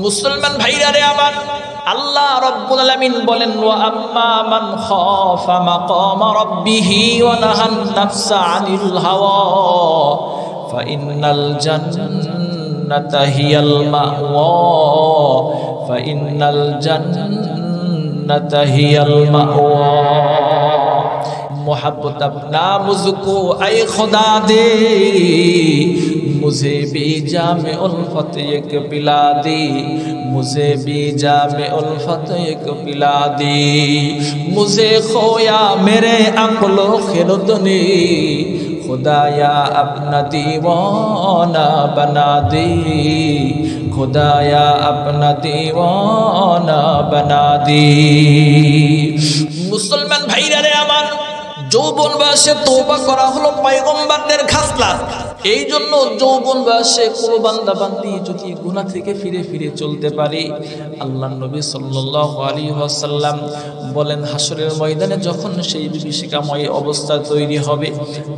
মুসলমান ভাইরা রে আমার, আল্লাহ রাব্বুল আলামিন বলেন ওয়া আম্মা মান খাফা মাকামা রাব্বিহি ওয়া নাহান নাফসা আনিল হাওয়া ফা ইন্নাল জান্নাতা হিয়াল মাওয়া ফা ইন্নাল জান্নাতা হিয়াল মাওয়া। मोहब्बत अपना मुझको ऐ खुदा दे, मुझे भी जाम उल्फत एक पिला दे, मुझे भी जाम उल्फत एक पिला दे, मुझे खोया मेरे अक्लो खिरद ने, खुदाया अपना दीवाना बना दे, खुदाया अपना दीवाना बना दे। मुसलमान भाईरा रे आमार, যৌবন বয়সে তওবা করা হলো পয়গম্বরদের খাসলাত। এই জন্য যৌবন বয়সে কোনো বান্দা বান্দি যদি গুনাহ থেকে ফিরে ফিরে চলতে পারে, আল্লাহর নবী সাল্লাল্লাহু আলাইহি ওয়াসাল্লাম বলেন হাসরের ময়দানে যখন সেই বিভীষিকাময় অবস্থা তৈরি হবে,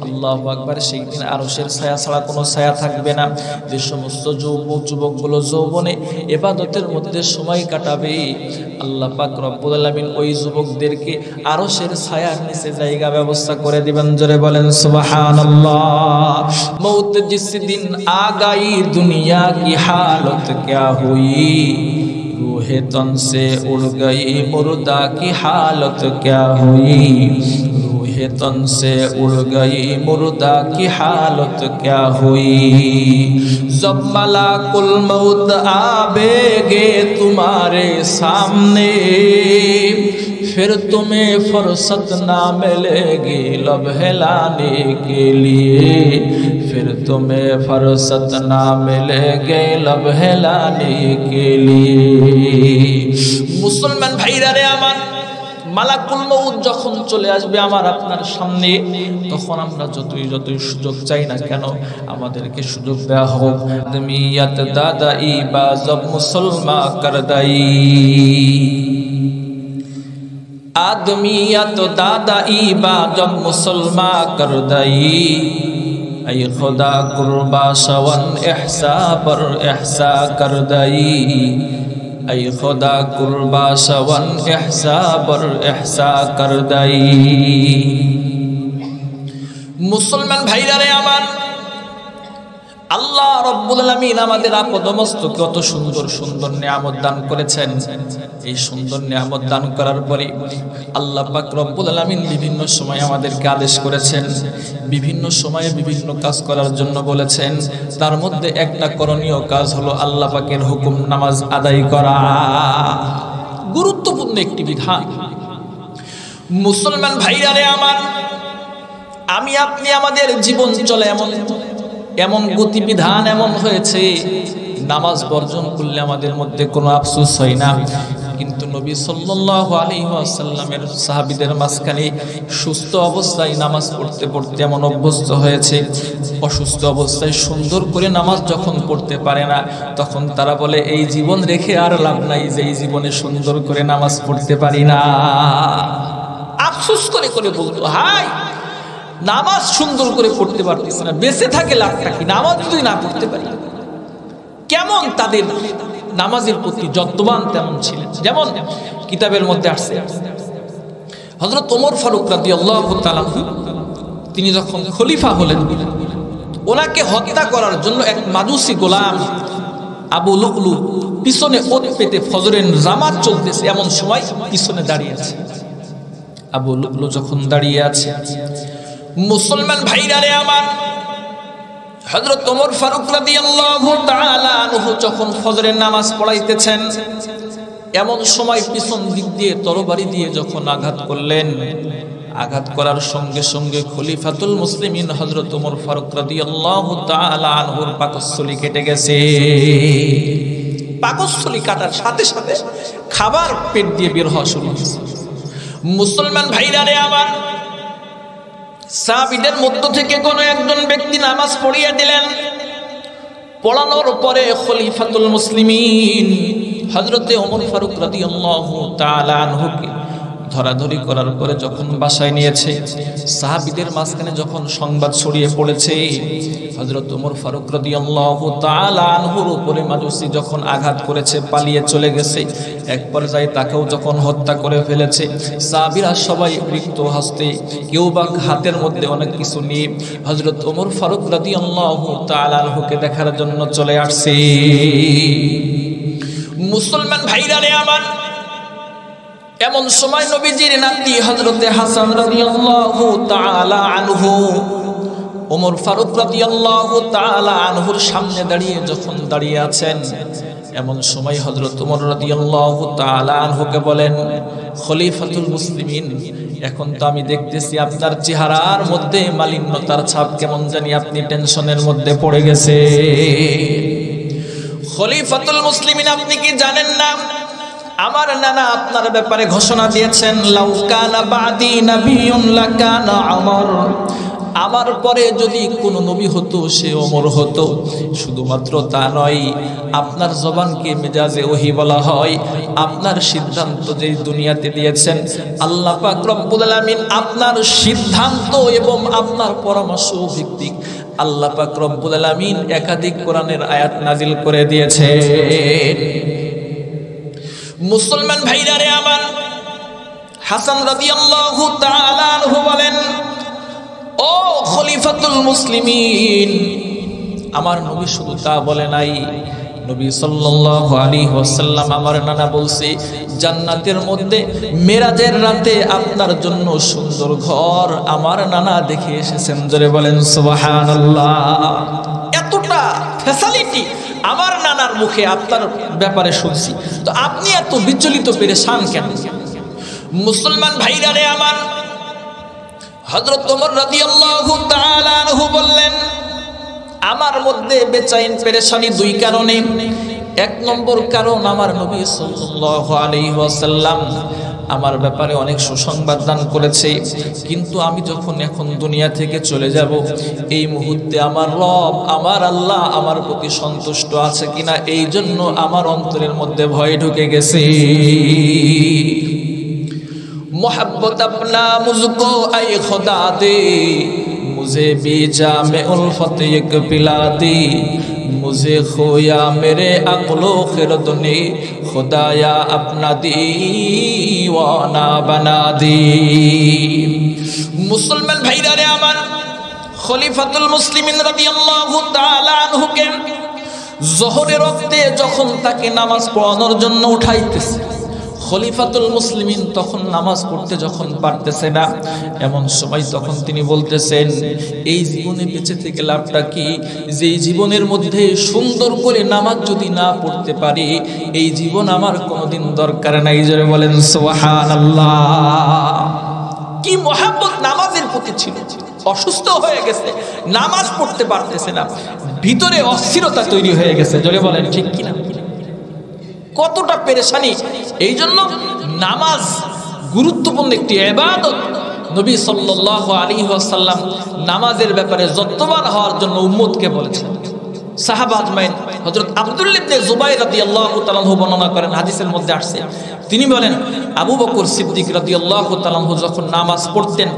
আল্লাহু আকবার, সেই দিন আরশের ছায়া ছাড়া কোনো ছায়া থাকবে না। যে সমস্ত যুবকগুলো যৌবনে ইবাদতের মধ্যে সময় কাটাবে, আল্লাহ পাক রব্বুল আলামিন ওই যুবকদেরকে আরশের ছায়ার নিচে জায়গা ব্যবস্থা করে দিবেন। জোরে বলেন সুবহানাল্লাহ। मौत जिस दिन आ गई दुनिया की हालत क्या हुई, रूह तन से उड़ गई मुर्दा की हालत क्या हुई, रूह तन से उड़ गई मुर्दा की हालत क्या हुई, जब मलाकुल मौत आवेगे तुम्हारे सामने, फिर तुम्हें फुर्सत ना मिलेगी लब हिलाने के लिए, फिर तुम्हें फुर्सत ना मिलेगी लब हिलाने के लिए। मुसलमान भाईरा रे आमार, মালাকুল মউত যখন চলে আসবে আমার আপনার সামনে, তখন আমরা যতই সুযোগ চাই না কেন, আমাদেরকে সুযোগ দেওয়া হোক। আদমিয়ত দাদাই বা জব মুসলমা করদাই, आदमियत दादाई बा जब मुसलमा कर दई, ऐ खुदा कुर्बा शवन एहसा पर एहसा कर दई, ऐ खुदा कुर्बा शवन एहसा पर एहसा कर दई। मुसलमान भाईरा रे आमार, আল্লাহ রাব্বুল আলামিন আমাদের আপদমস্তকে কত সুন্দর সুন্দর নিয়ামত দান করেছেন। এই সুন্দর নিয়ামত দান করার পরে আল্লাহ পাক রব্বুল আলামিন বিভিন্ন সময় আমাদেরকে আদেশ করেছেন, বিভিন্ন সময়ে বিভিন্ন কাজ করার জন্য বলেছেন। তার মধ্যে একটা করণীয় কাজ হলো আল্লাহ পাকের হুকুম নামাজ আদায় করা, গুরুত্বপূর্ণ একটি বিধান। মুসলমান ভাইরা রে আমার, আমি আপনি আমাদের জীবন চলে এমন গতিবিধান এমন হয়েছে, নামাজ বর্জন করলে আমাদের মধ্যে কোনো আফসোস হয় না। কিন্তু নবী সাল্লাল্লাহু আলাইহি ওয়াসাল্লামের সাহাবীদের মাঝখানে সুস্থ অবস্থায় নামাজ পড়তে পড়তে এমন অভ্যস্ত হয়েছে, অসুস্থ অবস্থায় সুন্দর করে নামাজ যখন পড়তে পারে না, তখন তারা বলে এই জীবন রেখে আর লাভ নাই, যে এই জীবনে সুন্দর করে নামাজ পড়তে পারি না। আফসোস করে করে বলতো, হাই নামাজ সুন্দর করে পড়তে পারতেছে না, বেঁচে থাকে লাভটা কি, নামাজ যদি না পড়তে পারি। কেমন তাদের নামাজের প্রতি যত্নবান তেমন ছিলেন। যেমন কিতাবের মধ্যে আসছে, হযরত ওমর ফারুক রাদিয়াল্লাহু তাআলা তিনি যখন খলিফা হলেন, ওনাকে হত্যা করার জন্য এক মাজুসি গোলাম আবু লুকলু পিছনে ওত পেতে ফজরের জামাত চলতেছে, এমন সময় পিছনে দাঁড়িয়ে আছে। আবু লুকলু যখন দাঁড়িয়ে আছে, মুসলমান ভাইরা রে আমার, হযরত ওমর ফারুক রাদিয়াল্লাহু তাআলা আনহু যখন ফজরের নামাজ পড়াইতেছেন, এমন সময় পিছন দিক দিয়ে তরবারি দিয়ে যখন আঘাত করলেন, আঘাত করার সঙ্গে সঙ্গে খলিফাতুল মুসলিমিন হযরত ওমর ফারুক রাদিয়াল্লাহু তাআলা আনহুর পাকস্থলী কেটে গেছে। পাকস্থলী কাটার সাথে সাথে খাবার পেট দিয়ে বের হওয়া শুরু হয়েছে। মুসলমান ভাইরা রে আমার, সাহাবীদের মধ্য থেকে কোন একজন ব্যক্তি নামাজ পড়িয়ে দিলেন। পড়ানোর পরে খলিফাতুল মুসলিমিন হযরতে ওমর ফারুক রাদিয়াল্লাহু তাআলা আনহুকে ধরাধরি করার পরে যখন বাসায় নিয়েছে, সাহাবীদের মাঝখানে যখন সংবাদ ছড়িয়ে পড়েছে হযরত ওমর ফারুক রাদিয়াল্লাহু তাআলা আনহুর উপরে মাজুসি যখন আঘাত করেছে, পালিয়ে চলে গেছে, এক পর্যায়ে তাকেও যখন হত্যা করে ফেলেছে, সাহাবীরা সবাই রিক্ত হস্তে, কেউ বা হাতের মধ্যে অনেক কিছু নিয়ে হযরত ওমর ফারুক রাদিয়াল্লাহু তাআলা আনহুকে দেখার জন্য চলে আসছে। মুসলমান ভাইরা রে আমার, এমন সময় নবীজির নাতি হযরতে হাসান রাদিয়াল্লাহু তাআলা আনহু ওমর ফারুক রাদিয়াল্লাহু তাআলা আনহুর সামনে দাঁড়িয়ে আছেন, এমন সময় হযরত ওমর রাদিয়াল্লাহু তাআলা আনহুকে বলেন, খলিফাতুল মুসলিমিন, এখন তো আমি দেখতেছি আপনার চেহারার মধ্যে মালিন্যতার ছাপ, কেমন জানি আপনি টেনশনের মধ্যে পড়ে গেছে। খলিফাতুল মুসলিমিন, আপনি কি জানেন না আমার নানা আপনার ব্যাপারে ঘোষণা দিয়েছেন, লাউ কানা বাদি নাবিয়ুন লাকানা ওমর, আমার পরে যদি কোনো নবী হতো সে ওমর হতো। শুধুমাত্র তা নয়, আপনার জবানকে মেজাজে ওহী বলা হয়, আপনার সিদ্ধান্ত যে দুনিয়াতে দিয়েছেন আল্লাহ পাক রব্বুল আলামিন, আপনার সিদ্ধান্ত এবং আপনার পরামর্শ ভিত্তিক আল্লাহ পাক রব্বুল আলামিন একাধিক কোরআনের আয়াত নাজিল করে দিয়েছে। মুসলমান ভাইরা রে আমার, হাসান রাদিয়াল্লাহু তাআলা আনহু বলেন, ও খলিফাতুল মুসলিমিন, আমার নবী শুধু তা বলে নাই, নবী সাল্লাল্লাহু আলাইহি ওয়াসাল্লাম আমার নানা বলছে, জান্নাতের মধ্যে মেরাজের রাতে আপনার জন্য সুন্দর ঘর আমার নানা দেখে এসেছেন। জোরে বলেন সুবহানাল্লাহ। এতটা ফ্যাসিলিটি আমার নানার মুখে আপনার ব্যাপারে শুনছি, তো আপনি এত বিচলিত পেরেশান কেন? মুসলমান ভাইরা রে আমার, হযরত ওমর রাদিয়াল্লাহু তাআলা আনহু বললেন, আমার মধ্যে বেচাইন পেরেশানি দুই কারণে। এক নম্বর কারণ, আমার নবী সাল্লাল্লাহু আলাইহি ওয়াসাল্লাম আমার ব্যাপারে অনেক সুসংবাদ দান করেছে, কিন্তু আমি যখন এখন দুনিয়া থেকে চলে যাব, এই মুহূর্তে আমার রব, আমার আল্লাহ আমার প্রতি সন্তুষ্ট আছে কিনা, এই জন্য আমার অন্তরের মধ্যে ভয় ঢুকে গেছে। मोहब्बत अपना मुझको ऐ खुदा दे, मुझे बीजा में उल्फत एक पिला दी, मुझे खोया मेरे अक्लो खिरद ने, खुदाया अपना दीवाना बना दी। मुसलमान भाईरा रे आमान, खलीफातुल मुस्लिमीन রাদিয়াল্লাহু তাআলা আনহুকে জোহরের ওয়াক্তে যখন তাকে নামাজ পড়ানোর জন্য উঠাইতেছে, খলিফাতুল মুসলিমিন তখন নামাজ পড়তে যখন পারতেছে না, এমন সময় তখন তিনি বলতেছেন, এই জীবনে বেঁচে থেকে লাভটা কি, যে জীবনের মধ্যে সুন্দর করে নামাজ যদি না পড়তে পারি, এই জীবন আমার কোনোদিন দরকার নাই। জোরে বলেন সুবহানাল্লাহ। কি মহব্বত নামাজের প্রতি ছিল। অসুস্থ হয়ে গেছে, নামাজ পড়তে পারতেছে না, ভিতরে অস্থিরতা তৈরি হয়ে গেছে। জোরে বলেন ঠিক কিনা? কতটা পেরেশানি। এই জন্য নামাজ গুরুত্বপূর্ণ একটি ইবাদত। নবী সাল্লাল্লাহু আলাইহি ওয়াসাল্লাম নামাজের ব্যাপারে যত্নবান হওয়ার জন্য উম্মতকে বলেছেন। সাহাবা আজমাইন, হযরত আব্দুল্লাহ ইবনে জুবাইর রাদিয়াল্লাহু তাআলা বর্ণনা করেন, হাদিসের মধ্যে আসছে, তিনি বলেন, আবু বকর সিদ্দিক রাদিয়াল্লাহু তাআলা যখন নামাজ পড়তেন,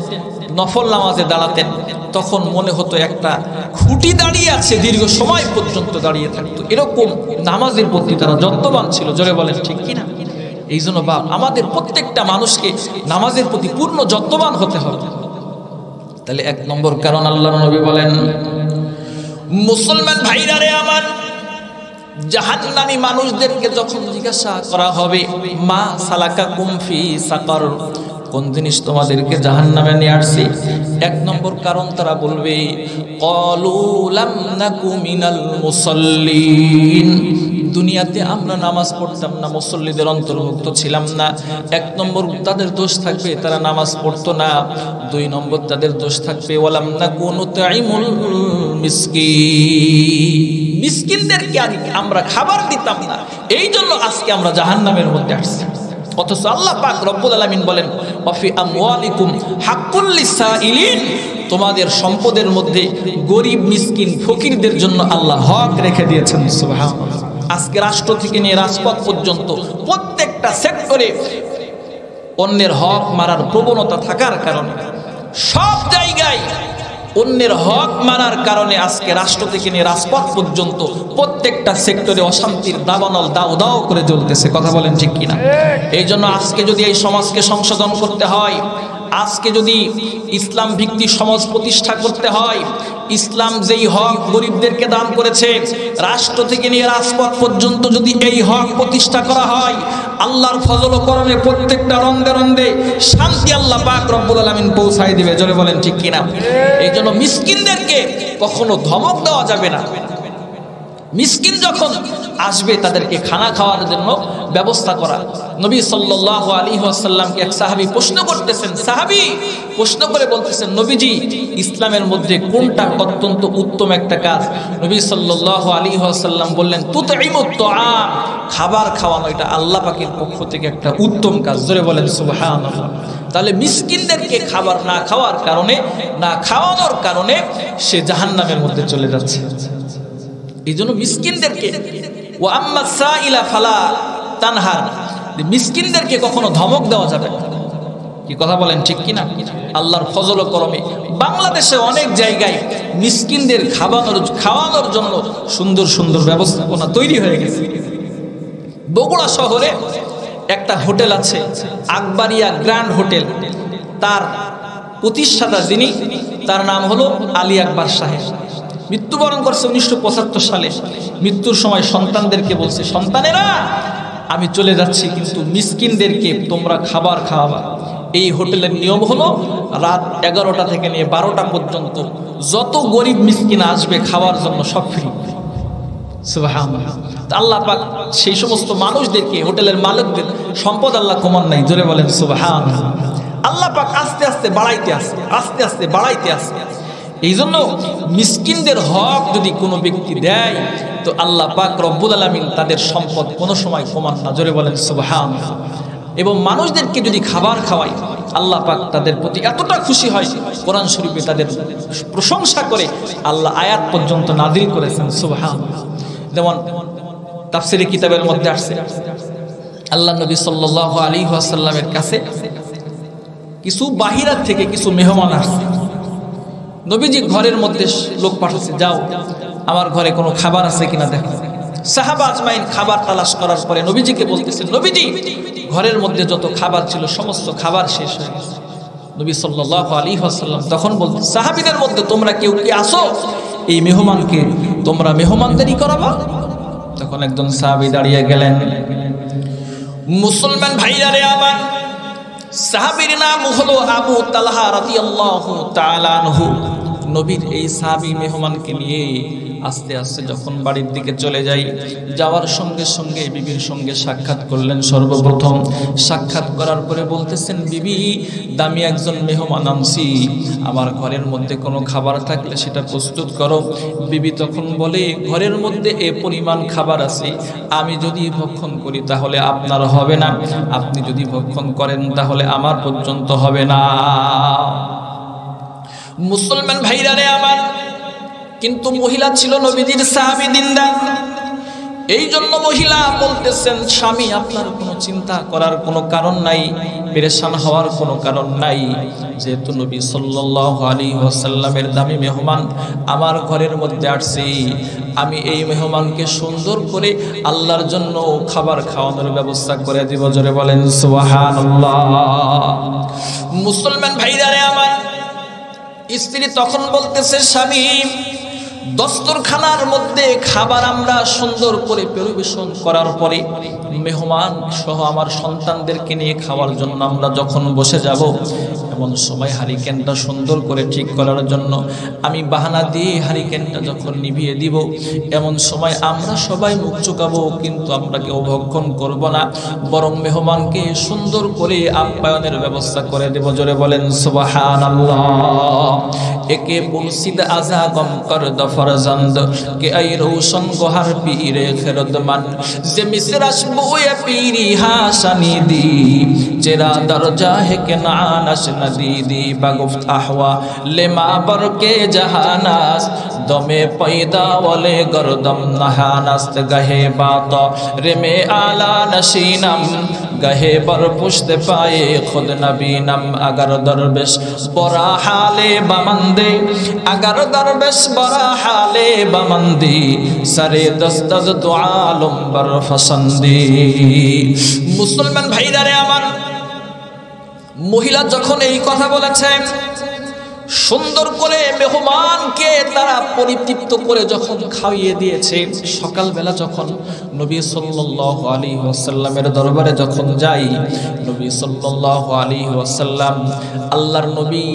নফল নামাজে দাঁড়াতেন, তখন মনে হতো একটা খুঁটি দাঁড়িয়ে আছে, দীর্ঘ সময় পর্যন্ত দাঁড়িয়ে থাকতো। এরকম নামাজের প্রতি তারা যত্নবান ছিল। জোরে বলেন ঠিক কিনা? এই জন্য আমাদের প্রত্যেকটা মানুষকে নামাজের প্রতি পূর্ণ যত্নবান হতে হবে। তাহলে এক নম্বর কারণ, আল্লাহর নবী বলেন, মুসলমান ভাইরা রে আমার, জাহান্নামী মানুষদেরকে যখন জিজ্ঞাসা করা হবে, মা সালাকাকুম ফি সাকার, কোন জিনিস তোমাদেরকে জাহান্নামে নিয়ে আসছে, এক নম্বর কারণ তারা বলবে, ক্বালু লাম নাকু মিনাল মুসাল্লিন, দুনিয়াতে আমরা নামাজ পড়তাম না, মুসল্লিদের অন্তর্ভুক্ত ছিলাম না। এক নম্বর তাদের দোষ থাকবে, তারা নামাজ পড়তো না। দুই নম্বর তাদের দোষ থাকবে, ওয়ালাম নাকু নুতঈমুল মিসকিন, মিসকিনদেরকে আমরা খাবার দিতাম না, এই জন্য আজকে আমরা জাহান্নামের মধ্যে আসছি। অথচ আল্লাহ পাক রব্বুল আলামিন বলেন, ওয়াফি আমওয়ালিকুম হাক্কুল লিসাইলিন, তোমাদের সম্পদের মধ্যে গরিব মিসকিন ফকিরদের জন্য আল্লাহ হক রেখে দিয়েছেন। সুবহানাল্লাহ। আজকে রাষ্ট্র থেকে নিয়ে রাজপথ পর্যন্ত প্রত্যেকটা সেক্টরে অন্যের হক মারার প্রবণতা থাকার কারণে সব জায়গায় অন্যের হক মারার কারণে আজকে রাষ্ট্র থেকে নিয়ে রাজপথ পর্যন্ত প্রত্যেকটা সেক্টরে অশান্তির দাবানল দাও দাও করে জ্বলতেছে। কথা বলেন ঠিক কিনা? এই জন্য আজকে যদি এই সমাজকে সংশোধন করতে হয়, আজকে যদি ইসলাম ভিত্তিক সমাজ প্রতিষ্ঠা করতে হয়, ইসলাম যেই হক গরিবদেরকে দান করেছে, রাষ্ট্র থেকে নিয়ে রাজপথ পর্যন্ত যদি এই হক প্রতিষ্ঠা করা হয়, আল্লাহর ফজল ও করমে প্রত্যেকটা রন্দে রন্দে শান্তি আল্লাহ পাক রব্বুল আলামিন পৌঁছায় দিবে। জোরে বলেন ঠিক কিনা? এই জন্য মিসকিনদেরকে কখনো ধমক দেওয়া যাবে না। মিসকিন যখন আসবে তাদেরকে খানা খাওয়ার জন্য ব্যবস্থা করা। নবী সাল্লাল্লাহু আলাইহি ওয়াসাল্লামকে এক সাহাবী প্রশ্ন করতেছেন, সাহাবী প্রশ্ন করে বলতেছেন, নবীজি ইসলামের মধ্যে কোনটা অত্যন্ত উত্তম একটা কাজ? নবী সাল্লাল্লাহু আলাইহি ওয়াসাল্লাম বললেন, তুতঈমুত তুআম, খাবার খাওয়ানো এটা আল্লাহ পাকের পক্ষ থেকে একটা উত্তম কাজ। জোরে বলেন সুবহানাল্লাহ। তাহলে মিসকিনদেরকে খাবার না খাওয়ার কারণে, না খাওয়ানোর কারণে সে জাহান্নামের মধ্যে চলে যাচ্ছে। এই জন্য মিসকিনদেরকে ওয়া আম্মা সাইলা ফালা তানহার, মিসকিনদেরকে কখনো ধমক দেওয়া যাবে না। কি কথা বলেন ঠিক কিনা? আল্লাহর ফজল ও করমে বাংলাদেশে অনেক জায়গায় মিসকিনদের খাওয়ানোর জন্য সুন্দর সুন্দর ব্যবস্থাপনা তৈরি হয়ে গেছে। বগুড়া শহরে একটা হোটেল আছে, আকবরিয়া গ্র্যান্ড হোটেল। তার প্রতিষ্ঠাতা যিনি, তার নাম হলো আলী আকবর সাহেব। মৃত্যুবরণ করছে 1975 সালে। মৃত্যুর সময় সন্তানদেরকে বলছে, সন্তানেরা আমি চলে যাচ্ছি, কিন্তু মিসকিনদেরকে তোমরা খাবার খাওয়াবা। এই হোটেলের নিয়ম হলো রাত 11টা থেকে নিয়ে 12টা পর্যন্ত যত গরিব মিসকিন আসবে খাওয়ার জন্য সব ফ্রি। সুবহানাল্লাহ। আল্লাহ পাক সেই সমস্ত মানুষদেরকে, হোটেলের মালিকদের সম্পদ আল্লাহ কমান নাই। জোরে বলেন সুবহানাল্লাহ। আল্লাহ পাক আস্তে আস্তে বাড়াইতে আসে, আস্তে আস্তে বাড়াইতে আসে। এই জন্য মিসকিনদের হক যদি কোনো ব্যক্তি দেয় তো আল্লাহ পাক রব্বুল আলামিন তাদের সম্পদ কোনো সময় কমান না। জোরে বলেন সুবহানাল্লাহ। এবং মানুষদেরকে যদি খাবার খাওয়ায় আল্লাহ পাক তাদের প্রতি এতটা খুশি হয়, কোরআন শরীফে তাদের প্রশংসা করে আল্লাহ আয়াত পর্যন্ত নাযিল করেছেন। সুবহানাল্লাহ। যেমন তাফসীরে কিতাবের মধ্যে আসছে, আল্লাহ নবী সাল্লাল্লাহু আলাইহি ওয়াসাল্লামের কাছে কিছু বাহিরাত থেকে কিছু মেহমান আসছে। নবীজি ঘরের মধ্যে লোক পাঠাচ্ছে, যাও আমার ঘরে কোনো খাবার আছে কিনা দেখো। সাহাবা আজমাইন খাবার তালাশ করার পরে নবীজিকে বলতেছেন, নবীজি ঘরের মধ্যে যত খাবার ছিল সমস্ত খাবার শেষ হয়ে গেছে। নবী সাল্লাল্লাহু আলাইহি ওয়াসাল্লাম তখন বলতেন, সাহাবীদের মধ্যে তোমরা কেউ কি আসো, এই মেহমানকে তোমরা মেহমানদারি করাবা? তখন একজন সাহাবী দাঁড়িয়ে গেলেন। মুসলমান ভাইরা রে আমার, সাহাবীর নাম হলো আবু তালহা রাদিয়াল্লাহু তাআলা আনহু। নবীর এই সাহাবী মেহমানকে নিয়ে আস্তে আস্তে যখন বাড়ির দিকে চলে যাই, যাওয়ার সঙ্গে সঙ্গে বিবির সঙ্গে সাক্ষাৎ করলেন। সর্বপ্রথম সাক্ষাৎ করার পরে বলতেছেন, বিবি দামি একজন মেহমান আনছি, আমার ঘরের মধ্যে কোনো খাবার থাকলে সেটা প্রস্তুত করো। বিবি তখন বলে, ঘরের মধ্যে এ পরিমাণ খাবার আছে, আমি যদি ভক্ষণ করি তাহলে আপনার হবে না, আপনি যদি ভক্ষণ করেন তাহলে আমার পর্যন্ত হবে না। মুসলমান ভাইরা রে আমার, কিন্তু মহিলা ছিল নবীজির সাহাবী দিনদার। এই জন্য মহিলা বলতেছেন, স্বামী আপনার কোনো চিন্তা করার কোনো কারণ নাই, পেরেশান হওয়ার কোনো কারণ নাই, যেহেতু নবী সাল্লাল্লাহু আলাইহি ওয়াসাল্লামের দামি মেহমান আমার ঘরের মধ্যে আসছে, আমি এই মেহমানকে সুন্দর করে আল্লাহর জন্য খাবার খাওয়ানোর ব্যবস্থা করে দিব। জোরে বলেন সুবহানাল্লাহ। মুসলমান ভাইরা রে আমার, স্ত্রী তখন বলতেছে, স্বামী দস্তরখানার মধ্যে খাবার আমরা সুন্দর করে পরিবেশন করার পরে মেহমান সহ আমার সন্তানদেরকে নিয়ে খাওয়ার জন্য আমরা যখন বসে যাব, এমন সময় হারিকেনটা সুন্দর করে ঠিক করার জন্য আমি বাহানা দিয়ে হারিকেনটা যখন নিভিয়ে দিব, এমন সময় আমরা সবাই মুখ চুকাবো, কিন্তু আমরা কেউ ভক্ষণ করব না, বরং মেহমানকে সুন্দর করে আপ্যায়নের ব্যবস্থা করে দেব। জোরে বলেন সুবহানাল্লাহ। একে পুরসিদ আজা গম কর ফরজন্দ কে আই রোশন গোহার পীরে খেরদমান যে মিসরাস বুয়ে পীরি হাসানি দি চেরা দরজা হে কে নানাস নদী দি বাগুফত আহওয়া লেমা বরকে জাহানাস দমে পয়দা ওয়ালে গরদম নহানাস গহে বাত রে মে আলা নশীনম गहे पर पुश्त पाए खुद नबी नम अगर दरवेश बरा हाले बमंदे अगर दरवेश बरा हाले बमंदी सरे दस्तद दुआलुम बर फसंदी। मुसलमान भाईरा रे आमार महिला যখন এই কথা বলেছেন সুন্দর করে মেহমানকে তারা পরিতৃপ্ত করে যখন খাইয়ে দিয়েছে সকালবেলা যখন নবী সাল্লাল্লাহু আলাইহি ওয়াসাল্লামের দরবারে যখন যাই নবী সাল্লাল্লাহু আলাইহি ওয়াসাল্লাম আল্লাহর নবী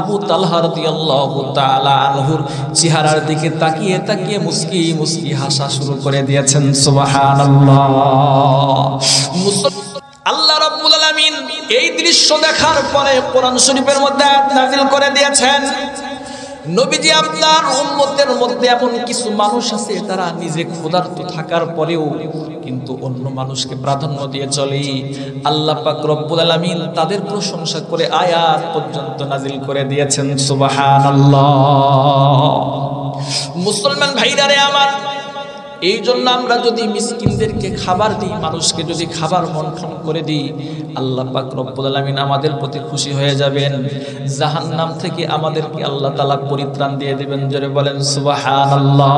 আবু তালহা রাদিয়াল্লাহু তাআলা আনহুর চেহারার দিকে তাকিয়ে তাকিয়ে মুস্কি মুস্কি হাসা শুরু করে দিয়েছেন সুবহানাল্লাহ। আল্লাহ রাব্বুল আলামিন এই দৃশ্য দেখার পরে কোরআন শরীফের মধ্যে আয়াত নাযিল করে দিয়েছেন নবীজি আপনার উম্মতের মধ্যে এমন কিছু মানুষ আছে তারা নিজে ক্ষুধার্ত থাকার পরেও কিন্তু অন্য মানুষকে প্রাধান্য দিয়ে চলে। আল্লাহ পাক রব্বুল আলামিন তাদের প্রশংসা করে আয়াত পর্যন্ত নাযিল করে দিয়েছেন সুবহানাল্লাহ। মুসলমান ভাইরা রে আমার এই জন্য আমরা যদি মিসকিনদেরকে খাবার দিই মানুষকে যদি খাবার বন্টন করে দিই আল্লাহ পাক রব্বুল আলামিন আমাদের প্রতি খুশি হয়ে যাবেন জাহান্নাম থেকে আমাদেরকে আল্লাহ তাআলা পরিত্রাণ দিয়ে দিবেন। জোরে বলেন সুবহানাল্লাহ।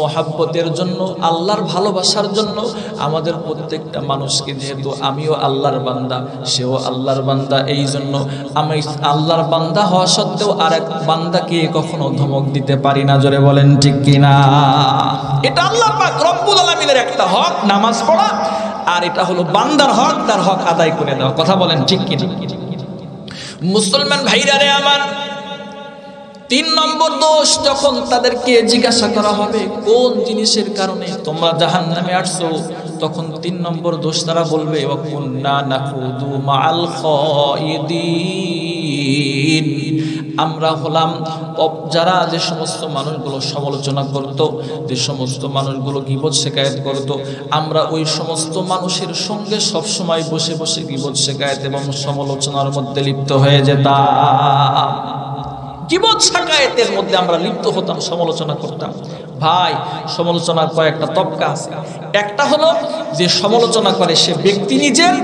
মোহাব্বতের জন্য আল্লাহর ভালোবাসার জন্য আমাদের প্রত্যেকটা মানুষকে যেহেতু আমিও আল্লাহর বান্দা সেও আল্লাহর বান্দা এই জন্য আমি আল্লাহর বান্দা হওয়া সত্ত্বেও আরেক বান্দাকে কখনো ধমক দিতে পারি না। জোরে বলেন ঠিক কিনা? এটা আল্লাহ পাক রব্বুল আলামিনের একটা হক নামাজ পড়া আর এটা হলো বান্দার হক তার হক আদায় করে দেওয়া। কথা বলেন ঠিক কিনা? মুসলমান ভাইরা রে আমার 3 নম্বর দোষ যখন তাদেরকে জিজ্ঞাসা করা হবে কোন জিনিসের কারণে তোমরা জাহান্নামে আসছো তখন 3 নম্বর দোষ তারা বলবে ওয়া কুননা নাখুদু মাআল খায়িদিন আমরা হলাম যারা যে সমস্ত মানুষগুলো সমালোচনা করত যে সমস্ত মানুষগুলো গীবত শিকায়েত করত আমরা ওই সমস্ত মানুষের সঙ্গে সব সময় বসে বসে গীবত শিকায়েত এবং সমালোচনার মধ্যে লিপ্ত হয়ে যেতাম। গীবত শিকায়েতের মধ্যে আমরা লিপ্ত হতাম সমালোচনা করতাম। ভাই সমালোচনার কয়েকটা তবকা আছে একটা হলো যে সমালোচনা করে সে ব্যক্তি নিজের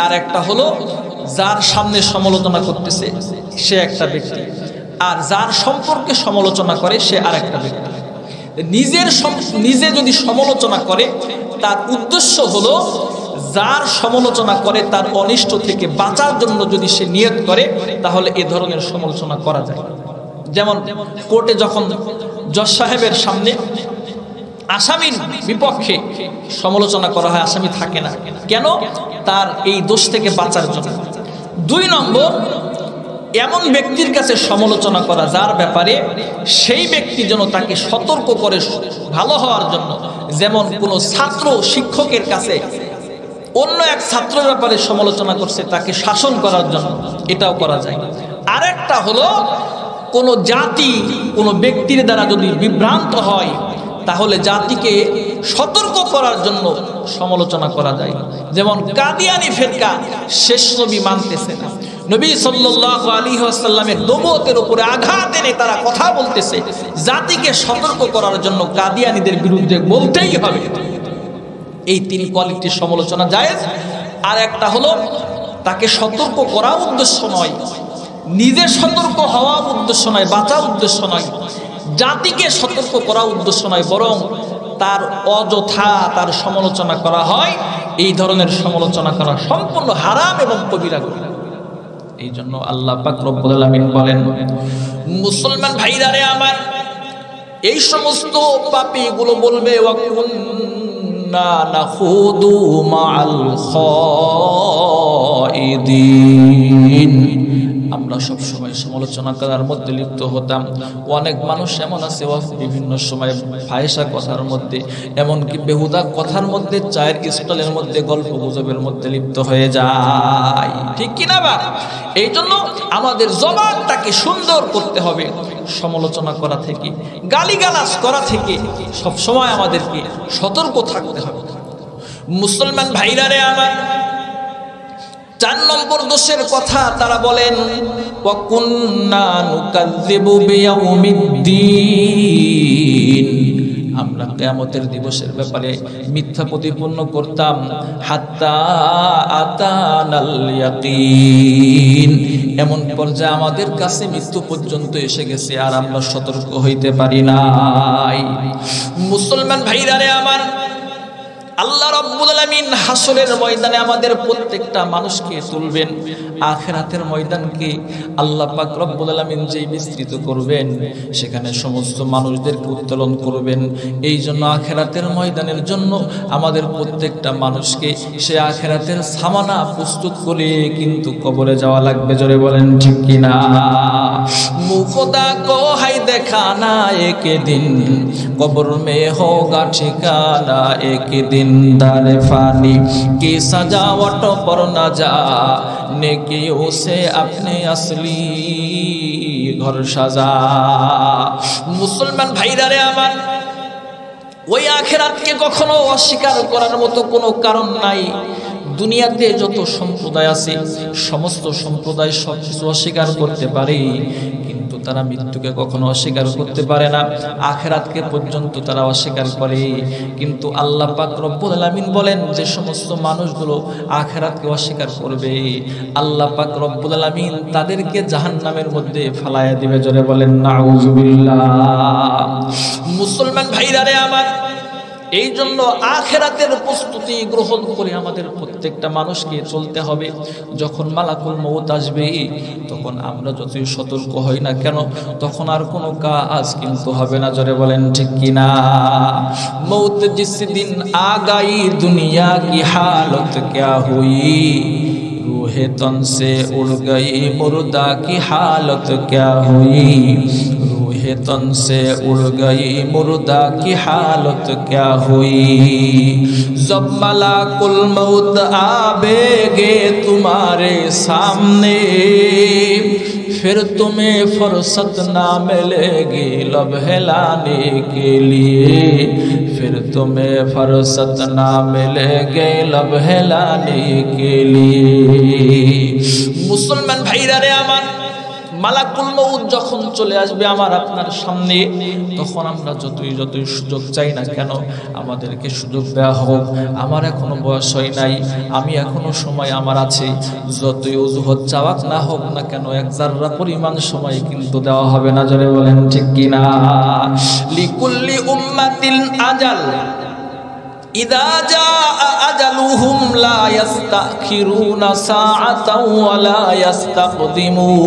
আর একটা হলো যার সামনে সমালোচনা করতেছে সে একটা ব্যক্তি আর যার সম্পর্কে সমালোচনা করে সে আরেকটা ব্যক্তি। নিজে যদি সমালোচনা করে তার উদ্দেশ্য হলো যার সমালোচনা করে তার অনিষ্ট থেকে বাঁচার জন্য যদি সে নিয়ত করে তাহলে এ ধরনের সমালোচনা করা যায়। যেমন কোর্টে যখন জজ সাহেবের সামনে আসামির বিপক্ষে সমালোচনা করা হয় আসামি থাকে না কেন? তার এই দোষ থেকে বাঁচার জন্য। 2 নম্বর এমন ব্যক্তির কাছে সমালোচনা করা যার ব্যাপারে সেই ব্যক্তি যেন তাকে সতর্ক করে ভালো হওয়ার জন্য। যেমন কোনো ছাত্র শিক্ষকের কাছে অন্য এক ছাত্রের ব্যাপারে সমালোচনা করছে তাকে শাসন করার জন্য, এটাও করা যায়। আরেকটা হলো কোনো জাতি কোনো ব্যক্তির দ্বারা যদি বিভ্রান্ত হয় তাহলে জাতিকে সতর্ক করার জন্য সমালোচনা করা যায়। যেমন কাদিয়ানি ফিরকা শেষ নবী মানতেছে না, নবী সাল্লাল্লাহু আলাইহি ওয়াসাল্লামের নবুয়তের উপরে আঘাত এনে তারা কথা বলতেছে, জাতিকে সতর্ক করার জন্য কাদিয়ানীদের বিরুদ্ধে বলতেই হবে। এই 3 কোয়ালিটির সমালোচনা জায়েজ। আর একটা হলো তাকে সতর্ক করা উদ্দেশ্য নয়, নিজে সতর্ক হওয়া উদ্দেশ্য নয়, বাঁচা উদ্দেশ্য নয়, জাতিকে সতর্ক করা উদ্দেশ্য নয়, বরং তার অযথা তার সমালোচনা করা হয়। এই ধরনের সমালোচনা করা সম্পূর্ণ হারাম এবং কবিরা গুনাহ। এই জন্য আল্লাহ পাক রব্বুল আলামিন বলেন, মুসলমান ভাইরা রে আমার, এই সমস্ত পাপীগুলো বলবে ওয়া কুননা নাখুদু মাআল খায়িদিন, আমরা সব সময় সমালোচনা করার মধ্যে লিপ্ত হতাম। অনেক মানুষ এমন আছে বিভিন্ন সময় ফাহিশা কথার মধ্যে, এমনকি বেহুদা কথার মধ্যে, চায়ের স্টলের মধ্যে, গল্প গুজবের মধ্যে লিপ্ত হয়ে যায়, ঠিক কিনা বা? এই জন্য আমাদের জবানটাকে সুন্দর করতে হবে, সমালোচনা করা থেকে, গালিগালাজ করা থেকে সব সময় আমাদেরকে সতর্ক থাকতে হবে। মুসলমান ভাইরা রে আমার, 4 নম্বর দোষের কথা তারা বলেন ওয়া কুননা নুকাযযিবু বিয়াউমিদ্দিন, আমরা কিয়ামতের দিবসের ব্যাপারে মিথ্যা প্রতিপন্ন করতাম। হাত্তা আতানাল ইয়াকিন, এমন পর্যায়ে আমাদের কাছে মৃত্যু পর্যন্ত এসে গেছে আর আমরা সতর্ক হইতে পারি নাই। মুসলমান ভাইরা রে আমার, আল্লাহ রাব্বুল আলামিন হাসরের ময়দানে আমাদের প্রত্যেকটা মানুষকে তুলবেন। আখিরাতের ময়দানকে আল্লাহ পাক রব্বুল আলামিন যেই বিস্তৃত করবেন, সেখানে সমস্ত মানুষদেরকে উত্তোলন করবেন। এই জন্য আখিরাতের ময়দানের জন্য আমাদের প্রত্যেকটা মানুষকে সে আখিরাতের সামানা প্রস্তুত করে কিন্তু কবরে যাওয়া লাগবে। জোরে বলেন ঠিক কিনা? মুখদা কো হাই দেখানা এক দিন, কবর মে হোগা ঠিকানা এক দিন, दारे फानी की सजावट पर न जा नेकियों से अपने असली घर सजा। मुसलमान भाईरा रे आमार, ওই আখিরাতকে কখনো অস্বীকার করার মতো কোনো কারণ নাই। দুনিয়াতে যত সম্প্রদায় আছে সমস্ত সম্প্রদায় সবকিছু অস্বীকার করতে পারে, কিন্তু তারা মৃত্যুকে কখনো অস্বীকার করতে পারে না। আখিরাতকে পর্যন্ত তারা অস্বীকার করে। কিন্তু আল্লাহ পাক রব্বুল আলামিন বলেন, যে সমস্ত মানুষগুলো আখিরাতকে অস্বীকার করবে, আল্লাহ পাক রব্বুল আলামিন তাদেরকে জাহান্নামের মধ্যে ফেলায়া দিবে। জোরে বলেন নাউযুবিল্লাহ। মুসলমান ভাইরা রে আমার, এই জন্য আখিরাতের প্রস্তুতি গ্রহণ করে আমাদের প্রত্যেকটা মানুষকে চলতে হবে। যখন মালাকুল মউত আসবে, তখন আমরা যতই সতর্ক হই না কেন, তখন আর কোনো কাজ কিন্তু হবে না। জোরে বলেন ঠিক কিনা? মউত জিস দিন আ গাই দুনিয়া কি হালত ক্যা হুই, रूहे तन से उड़ गई मुर्दा की हालत क्या हुई, रूहे तन से उड़ गई मुर्दा की हालत क्या हुई। जब मलाकुल मौत आवेगे तुम्हारे सामने, फिर तुम्हें फुर्सत ना मिलेगी लब हिलाने के लिए, फिर तुम्हें फुर्सत ना मिलेगी लब हिलाने के लिए। मुसलमान भाईरा रे आमान, মালাকুল মউত যখন চলে আসবে আমার আপনার সামনে, তখন আমরা যতই সুযোগ চাই না কেন, আমাদেরকে সুযোগ দেওয়া হোক। আমার এখনো বয়স হয় নাই, আমি এখনো সময় আমার আছে, যতই অজুহাত চাওয়াক না হোক না কেন, এক জাররা পরিমাণ সময় কিন্তু দেওয়া হবে না। জোরে বলেন ঠিক কিনা? লিকুল্লি উম্মাতিন আজাল, ইদা জাআ আজালুহুম লা ইস্তাখিরুনা সাআতাও ওয়া লা ইস্তাকদিমুন।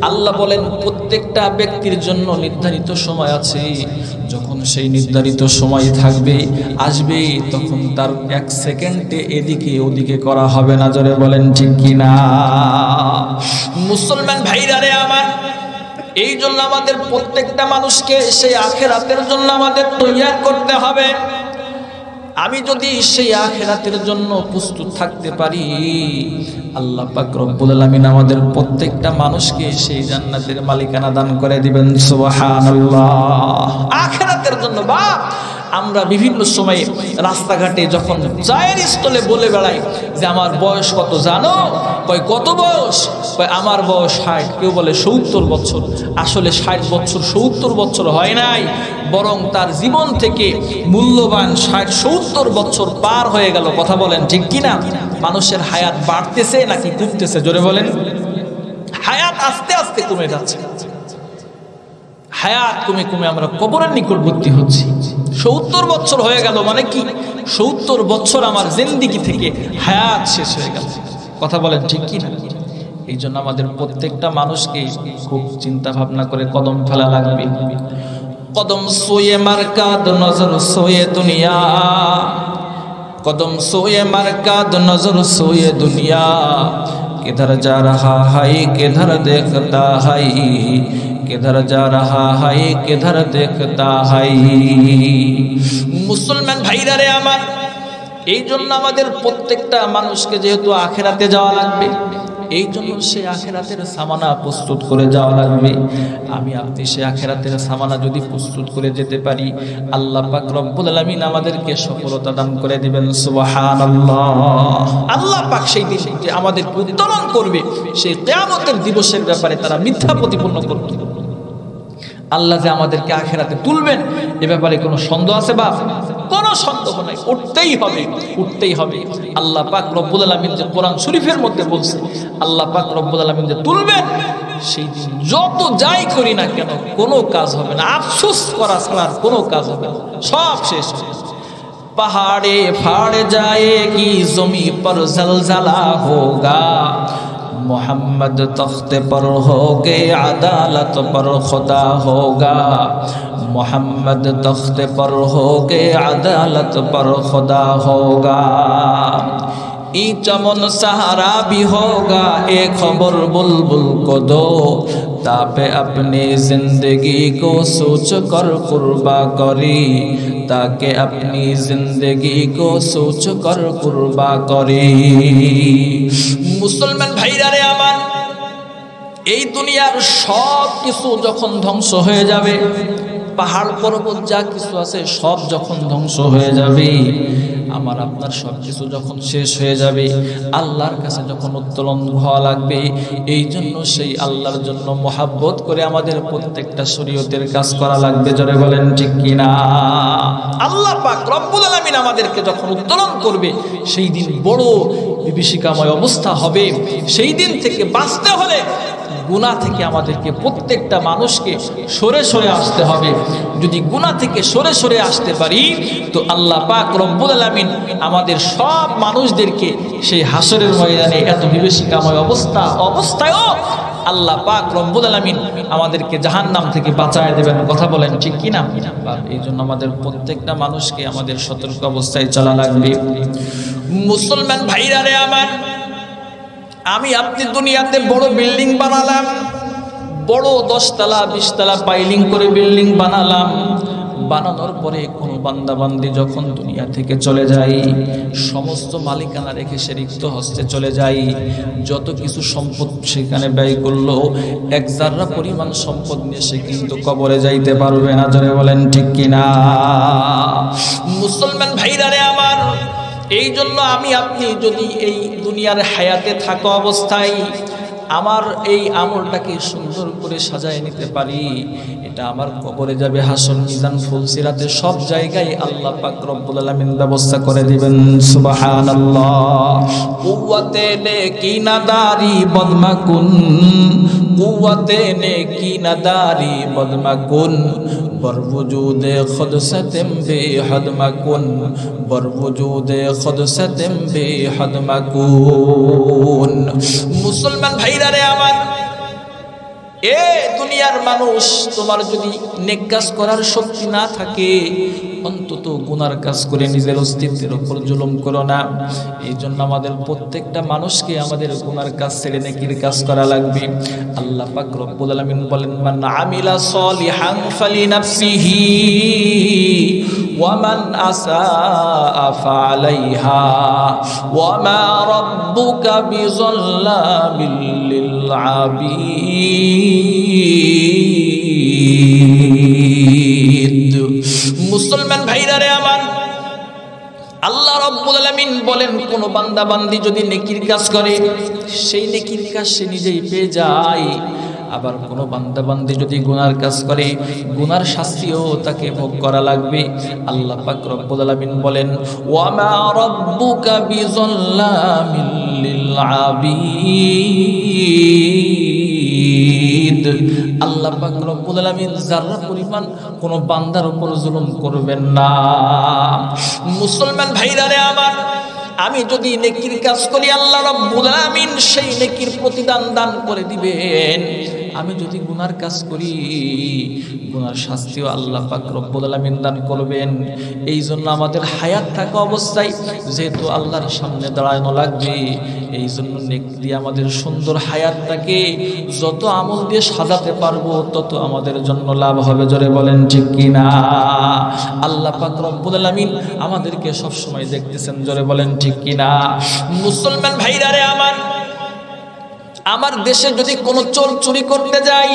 আল্লাহ বলেন, প্রত্যেকটা ব্যক্তির জন্য নির্ধারিত সময় আছে। যখন সেই নির্ধারিত সময় থাকবে, আসবে, তখন তার এক সেকেন্ডে এদিকে ওদিকে করা হবে না। জোরে বলেন ঠিক কিনা? মুসলমান ভাইরা রে আমার, এই জন্য আমাদের প্রত্যেকটা মানুষকে সেই আখিরাতের জন্য আমাদের তৈয়ার করতে হবে। আমি যদি সেই আখিরাতের জন্য প্রস্তুত থাকতে পারি, আল্লাহ পাক রব্বুল আলামিন আমাদের প্রত্যেকটা মানুষকে সেই জান্নাতের মালিকানা দান করে দিবেন। সুবহানাল্লাহ। আখিরাতের জন্য বাপ, আমরা বিভিন্ন সময়ে রাস্তাঘাটে যখন চায়ের স্থলে বলে বেড়াই যে আমার বয়স কত জানো, কয় কত বয়স, কয় আমার বয়স 60, কেউ বলে 70 বছর। আসলে 60 বছর 70 বছর হয় নাই, বরং তার জীবন থেকে মূল্যবান 60-70 বছর পার হয়ে গেল। কথা বলেন ঠিক কিনা? মানুষের হায়াত বাড়তেছে নাকি কমতেছে? জোরে বলেন। হায়াত আস্তে আস্তে কমে যাচ্ছে। হায়াত কমে কমে আমরা কবরের নিকটবর্তী হচ্ছি। 70 বছর হয়ে গেল মানে কি? 70 বছর আমার জিন্দেগি থেকে হায়াত শেষ হয়ে গেল। কথা বলেন ঠিক কি না? এই জন্য আমাদের প্রত্যেকটা মানুষকে খুব চিন্তা ভাবনা করে কদম ফেলা লাগবে। কদম সোয়ে মারকাদ নজর সোয়ে দুনিয়া, কদম সোয়ে মারকাদ নজর সোয়ে দুনিয়া, किधर जा रहा है किधर देखता है, किधर जा रहा है किधर देखता है। মুসলমান ভাইরা রে আমার, এই জন্য আমাদের প্রত্যেকটা মানুষকে যেহেতু আখিরাতে যাওয়া লাগবে, এই জন্য সে আখিরাতের সামানা প্রস্তুত করে যাওয়া লাগবে। আমি আপনি সে আখিরাতের সামানা যদি প্রস্তুত করে যেতে পারি, আল্লাহ পাক রব্বুল আলামিন আমাদেরকে সফলতা দান করে দিবেন। সুবহানাল্লাহ। আল্লাহ পাক সেই দিন যে আমাদের উত্তোলন করবে, সেই কিয়ামতের দিবসের ব্যাপারে তারা মিথ্যা প্রতিপন্ন করবে। আল্লাহ যে আমাদেরকে আখিরাতে তুলবেন এ ব্যাপারে কোনো সন্দেহ আছে বাপ? কোনো সন্দেহ নাই, উঠতেই হবে, উঠতেই হবে। আল্লাহ পাক রব্বুল আলামিন যে কোরআন শরীফের মধ্যে বলছে, আল্লাহ পাক রব্বুল আলামিন যে তুলবেন, সেই দিন যত যাই করি না কেন কোনো কাজ হবে না, আফসোস করা ছাড়া কোনো কাজ হবে না, সব শেষ। पहाड़े फाड़ जाएगी ज़मीं पर ज़लज़ला होगा, मोहम्मद तख्ते पर होगे अदालत पर खुदा होगा, मोहम्मद तख्ते पर होगे अदालत पर खुदा होगा। ई चमन सहारा भी होगा, एक खबर बुलबुल को दो, तापे अपनी जिंदगी को सोच कर कुर्बा करी, ताकि अपनी जिंदगी को सोच कर कुर्बा करी। मुसलमान भाईरा रे आमान, এই দুনিয়ার সব কিছু যখন ধ্বংস হয়ে যাবে, পাহাড় পর্বত যা কিছু আছে সব যখন ধ্বংস হয়ে যাবে, আমার আপনার সব কিছু যখন শেষ হয়ে যাবে, আল্লাহর কাছে যখন উত্তোলন হওয়া লাগবে, এই জন্য সেই আল্লাহর জন্য মহাব্বত করে আমাদের প্রত্যেকটা শরীয়তের কাজ করা লাগবে। জোরে বলেন ঠিক কিনা? আল্লাহ পাক রব্বুল আলামিন আমাদেরকে যখন উত্তোলন করবে, সেই দিন বড় বিভীষিকাময় অবস্থা হবে। সেই দিন থেকে বাঁচতে হলে গুনাহ থেকে আমাদেরকে প্রত্যেকটা মানুষকে সরে সরে আসতে হবে। যদি গুনাহ থেকে সরে সরে আসতে পারি, তো আল্লাহ পাক রব্বুল আলামিন আমাদের সব মানুষদেরকে সেই হাসরের ময়দানে এত বিভীষিকাময় অবস্থায়ও আল্লাহ পাক রব্বুল আলামিন আমাদেরকে জাহান্নাম থেকে বাঁচায় দেবেন। কথা বলেন ঠিক কিনা? এই জন্য আমাদের প্রত্যেকটা মানুষকে আমাদের সতর্ক অবস্থায় চলা লাগবে। মুসলমান ভাইরা রে আমার, আমি আপনি দুনিয়াতে বড় বিল্ডিং বানালাম, বড় 10 তলা 20 তলা পাইলিং করে বিল্ডিং বানালাম, বানানোর পরে কোনো বান্দাবান্দি যখন দুনিয়া থেকে চলে যায়, সমস্ত মালিকানা রেখে সে রিক্ত হস্তে চলে যায়, যত কিছু সম্পদ সেখানে ব্যয় করলো, এক জাররা পরিমাণ সম্পদ নিয়ে সে কিন্তু কবরে যাইতে পারবে না। জোরে বলেন ঠিক কিনা? মুসলমান ভাইরা রে আমার, এই জন্য আমি আপনি যদি এই দুনিয়ার হায়াতে থাকা অবস্থায় আমার এই আমলটাকে সুন্দর করে সাজায় নিতে পারি, এটা আমার কবরে যাবে, হাসর মিজান ফুলসিরাতে সব জায়গায় আল্লাহ পাক রব্বুল আলামিন ব্যবস্থা করে দিবেন। সুবহানাল্লাহ। কুওয়াতে নেকি নাদারি বদমাকুন, কুওয়াতে নেকি নাদারি বদমাকুন, বরওজুদে খুদসতিম বেহদ মাকুন, বরওজুদে খুদসতিম বেহদ মাকুন। মুসলমান ভাইরা রে আমার, এ দুনিয়ার মানুষ, তোমার যদি নেক কাজ করার শক্তি না থাকে, অন্তত গুনার কাজ করে নিজের অস্তিত্বের উপর জুলুম করো না। এই জন্য আমাদের প্রত্যেকটা মানুষকে আমাদের গুনার কাজ ছেড়ে নেকির কাজ করা লাগবে। আল্লাহ পাক রব্বুল আলামিন বলেন, মান আমিলা সলিহান ফালিনাফসিহি ওয়া মান আসাআ ফাআলাইহা ওয়া মা রাব্বুকা বিযাল্লামিল লিল আবিদ। মুসলমান ভাইরা রে আমার, আল্লাহ রাব্বুল আলামিন বলেন, কোন বান্দা বান্দি যদি নেকির কাজ করে, সেই নেকির কাজ সে নিজেই পেয়ে যায়। আবার কোন বান্দা বান্দি যদি গুনার কাজ করে, গুনার শাস্তিও তাকে ভোগ করা লাগবে। আল্লাহ পাক রব্বুল আলামিন বলেন, ওয়া মা রাব্বুকা বিযাল্লামিল লিল আবিদ। আল্লাহ পাক রব্বুল আলামিন যারা পরিমাণ কোন বান্দার উপর জুলুম করবেন না। মুসলমান ভাইরা রে আমার, আমি যদি নেকির কাজ করি, আল্লাহ রাব্বুল আলামিন সেই নেকির প্রতিদান দান করে দিবেন। আমি যদি গুনার কাজ করি, গুনার শাস্তিও আল্লাহ পাক রব্বুল আলামিন দান করবেন। এই জন্য আমাদের হায়াত থাকা অবস্থায় যেহেতু আল্লাহর সামনে দাঁড়ানো লাগবে, এই জন্য নেক দিয়ে আমাদের সুন্দর হায়াতটাকে যত আমল দিয়ে সাজাতে পারবো, তত আমাদের জন্য লাভ হবে। জোরে বলেন ঠিক কিনা? আল্লাহ পাক রব্বুল আলামিন আমাদেরকে সব সময় দেখতেছেন। জোরে বলেন ঠিক কিনা? মুসলমান ভাইরা রে আমার দেশে যদি কোনো চোর চুরি করতে যাই,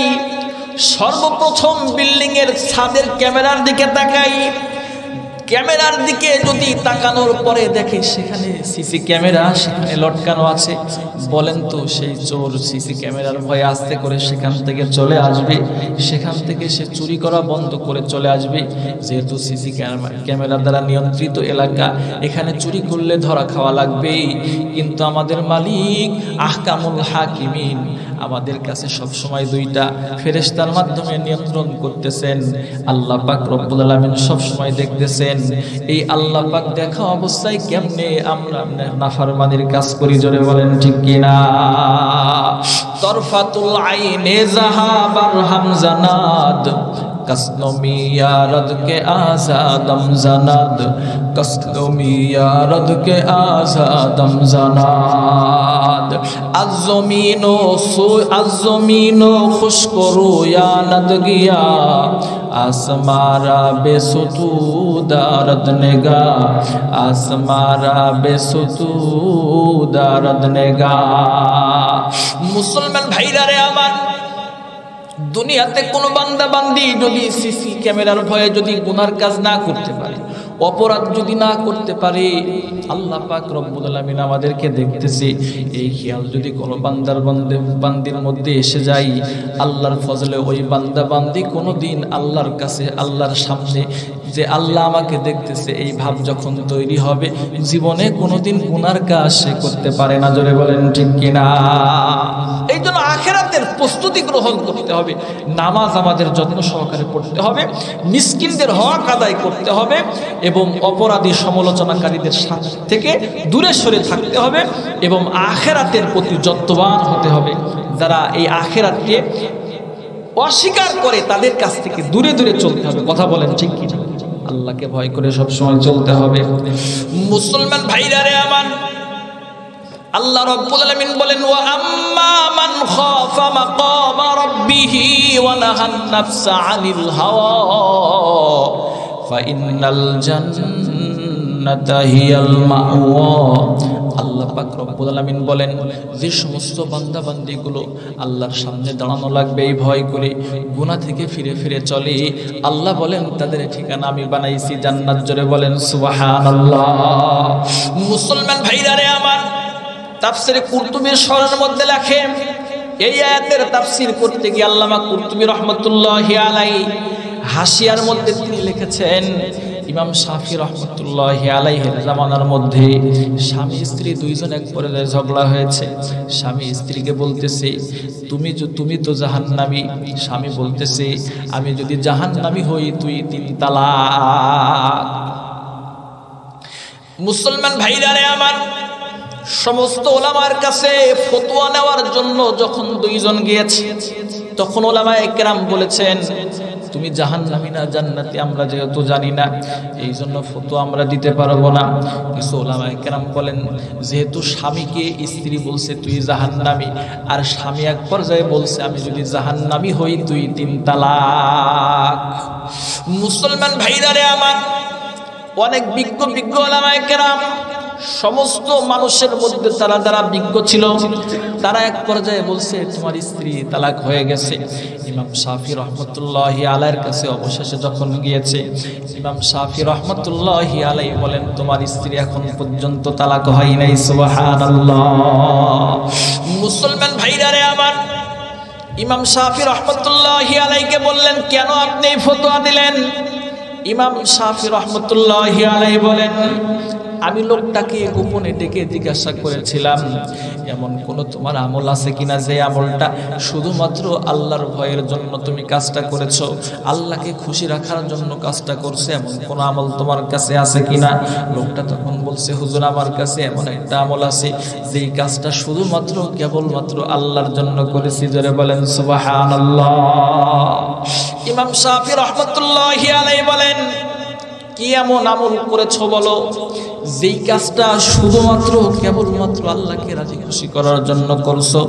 সর্বপ্রথম বিল্ডিং এর ছাদের ক্যামেরার দিকে তাকাই, ক্যামেরার দিকে যদি তাকানোর পরে দেখে সেখানে সিসি ক্যামেরা সেখানে লটকানো আছে, বলেন তো সেই চোর সিসি ক্যামেরার ভয়ে আস্তে করে সেখান থেকে চলে আসবে, সেখান থেকে সে চুরি করা বন্ধ করে চলে আসবে। যেহেতু সিসি ক্যামেরা দ্বারা নিয়ন্ত্রিত এলাকা, এখানে চুরি করলে ধরা খাওয়া লাগবেই। কিন্তু আমাদের মালিক আহকামুল হাকিমিন আমাদের কাছে সব সময় দুইটা ফেরেশতার মাধ্যমে নিয়ন্ত্রণ করতেছেন। আল্লাহ পাক রব্বুল আলামিন সব সময় দেখতেছেন। এই আল্লাহ পাক দেখা অবস্থায় কেমনে আমরা নাফরমানির কাজ করি, জোরে বলেন ঠিক কিনা? তরফাতুল আইনে জাহাবার হামজানাদ कसलोमी यारद के आज़ादम ज़नाद, कसलोमी यारद के आज़ादम ज़नाद। अज़्ज़मीनो खुश करो या नद गया, आसमारा बेसुतूदारद नेगा, आसमारा बेसुतूदारद नेगा। मुसलमान भाईरा रे आमान, দুনিয়াতে কোন বান্দা বান্দি যদি সিসি ক্যামেরার ভয়ে যদি গুনার কাজ না করতে পারে, অপরাধ যদি না করতে পারে, আল্লাহ পাক রব্বুল আলামিন আমাদেরকে দেখতেছে, এই খেয়াল যদি কোনো বান্দির মধ্যে এসে যায়, আল্লাহর ফজলে ওই বান্দা বান্দি কোনোদিন আল্লাহর কাছে আল্লাহর সামনে যে আল্লাহ আমাকে দেখতেছে এই ভাব যখন তৈরি হবে, জীবনে কোনোদিন গুনার কাজ সে করতে পারে না, জোরে বলেন ঠিক কিনা? এই জন্য আখিরাতের প্রস্তুতি গ্রহণ করতে হবে। নামাজ আমাদের যত্ন সহকারে পড়তে হবে, মিসকিনদের হক আদায় করতে হবে এবং অপরাধী সমালোচনাকারীদের সাথে থেকে দূরে সরে থাকতে হবে এবং আখিরাতের প্রতি যত্নবান হতে হবে। যারা এই আখিরাতকে অস্বীকার করে তাদের কাছ থেকে দূরে দূরে চলতে হবে, কথা বলেন ঠিক কিনা? আল্লাহকে ভয় করে সব সময় চলতে হবে। মুসলমান ভাইরা রে আমার, আল্লাহ রাব্বুল আলামিন বলেন, ওয়া আম্মা মান খাফা মাকামা রাব্বিহি ওয়া নাহান নাফসা আনিল হাওয়া ফাইন্নাল জান্নাতা হিয়াল মাওয়া। আল্লাহ পাক রব্বুল আলামিন বলেন, যে সমস্ত বান্দা বান্দিগুলো আল্লাহর সামনে দাঁড়ানো লাগবে এই ভয় করে, গুনাহ থেকে ফিরে ফিরে চলে, আল্লাহ বলেন তাদের ঠিকানা আমি বানাইছি জান্নাত, জোরে বলেন সুবহানাল্লাহ। মুসলমান ভাইরা রে আমার, তাফসীরে কুরতুবীর শরহের মধ্যে লেখে, এই আয়াতের তাফসীর করতে গিয়ে আল্লামা কুরতুবী রাহমাতুল্লাহি আলাইহি হাসিয়ার মধ্যে তিনি লিখেছেন, ইমাম শাফি রহমতুল্লাহি আলাইহির জামানার মধ্যে স্বামী স্ত্রী দুইজন এক পর্যায়ে ঝগড়া হয়েছে। স্বামী স্ত্রীকে বলতেছে, তুমি তো জাহান্নামী। স্বামী বলতেছে, আমি যদি জাহান্নামী হই তুই 3 তালাক। মুসলমান ভাইরা রে আমার, সমস্ত ওলামার কাছে ফতোয়া নেওয়ার জন্য যখন দুইজন গিয়েছে, তখন ওলামায়ে কেরাম বলেছেন, তুমি জাহান্নামী না জান্নাতি আমরা যেহেতু জানি না, এই জন্য ফতোয়া আমরা দিতে পারবো না। কিছু ওলামায়ে কেরাম বলেন, যেহেতু স্বামীকে স্ত্রী বলছে তুই জাহান্নামী, আর স্বামী এক পর্যায়ে বলছে আমি যদি জাহান্নামী হই তুই 3 তালাক। মুসলমান ভাইরা রে আমার, অনেক বিজ্ঞ ওলামায়ে কেরাম, সমস্ত মানুষের মধ্যে যারা বিজ্ঞ ছিল, তারা এক পর্যায়ে বলছে তোমার স্ত্রী তালাক হয়ে গেছে। ইমাম শাফি রহমতুল্লাহি আলাইহির কাছে অবশেষে যখন গিয়েছে, ইমাম শাফি রহমতুল্লাহি আলাইহি বলেন, তোমার স্ত্রী এখন পর্যন্ত তালাক হয় নাই। সুবহানাল্লাহ। মুসলমান ভাইরা রে আমার, ইমাম শাফি রহমতুল্লাহি আলাইহিকে বললেন, কেন আপনি এই ফতোয়া দিলেন? ইমাম শাফি রহমতুল্লাহি আলাইহি বলেন, আমি লোকটাকে গোপনে ডেকে জিজ্ঞাসা করেছিলাম, এমন কোন তোমার আমল আছে কিনা যে আমলটা শুধুমাত্র আল্লাহর ভয়ের জন্য তুমি কাজটা করেছো, আল্লাহকে খুশি রাখার জন্য কাজটা করছে, এমন কোন আমল তোমার কাছে আছে কিনা? লোকটা তখন বলছে, হুজুর আমার কাছে এমন একটা আমল আছে যেই কাজটা শুধুমাত্র কেবলমাত্র আল্লাহর জন্য করেছি, জোরে বলেন সুবহানাল্লাহ। ইমাম শাফি রহমতুল্লাহি আলাইহি বলেন, কি এমন আমল করেছো বলো যেই কাজটা শুধুমাত্র কেবলমাত্র আল্লাহকে রাজি খুশি করার জন্য করছো?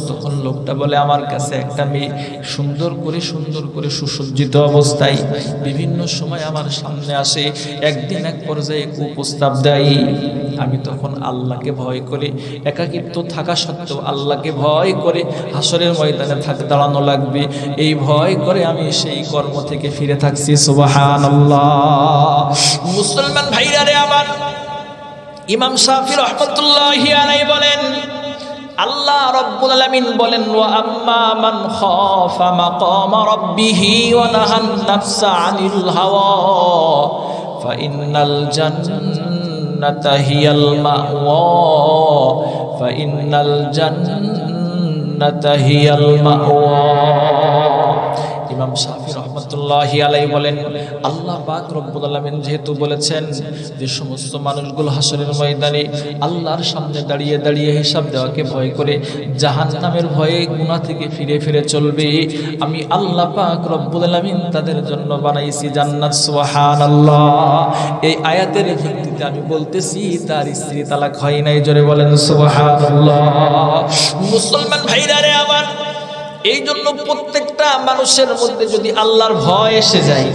তখন লোকটা বলে, আমার কাছে একটা মেয়ে সুন্দর করে সুসজ্জিত অবস্থায় বিভিন্ন সময় আমার সামনে আসে, একদিন এক পর্যায়ে কুপ্রস্তাব দেয়। আমি তখন আল্লাহকে ভয় করে, একাকিত্ব থাকা সত্ত্বেও আল্লাহকে ভয় করে হাসরের ময়দানে দাঁড়ানো লাগবে, এই ভয় করে আমি সেই কর্ম থেকে ফিরে থাকছি। সুবহানাল্লাহ। মুসলমান ভাইরা রে আমার, ইমাম শাফি রাহমাতুল্লাহি আলাইহি বলেন, আল্লাহ রাব্বুল আলামিন বলেন, ওয়া আম্মা মান খাফা মাকামা রাব্বিহি ওয়া নাহান নাফসা আনিল হাওয়া ফা ইন্নাল জান্নাতা হিয়াল মাওয়া ফা ইন্নাল জান্নাতা হিয়াল মাওয়া। ইমাম শাফি রাহমাতুল্লাহি আলাইহি বলেন, আল্লাহ পাক রব্বুল আলামিন যেহেতু বলেছেন যে সমস্ত মানুষগুলো হাসরের ময়দানে আল্লাহর সামনে দাঁড়িয়ে দাঁড়িয়ে হিসাব দেওয়াকে ভয় করে জাহান্নামের ভয়ে গুনাহ থেকে ফিরে ফিরে চলবে, আমি আল্লাহ পাক রব্বুল আলামিন তাদের জন্য বানাইছি জান্নাত। সুবহানাল্লাহ। এই আয়াতের ভিত্তিতে আমি বলতেছি তার স্ত্রী তালাক হয় নাই, জোরে বলেন সুবহানাল্লাহ। মুসলমান ভাইরা রে আমার, এই জন্য প্রত্যেকটা মানুষের মধ্যে যদি আল্লাহর ভয় এসে যায়,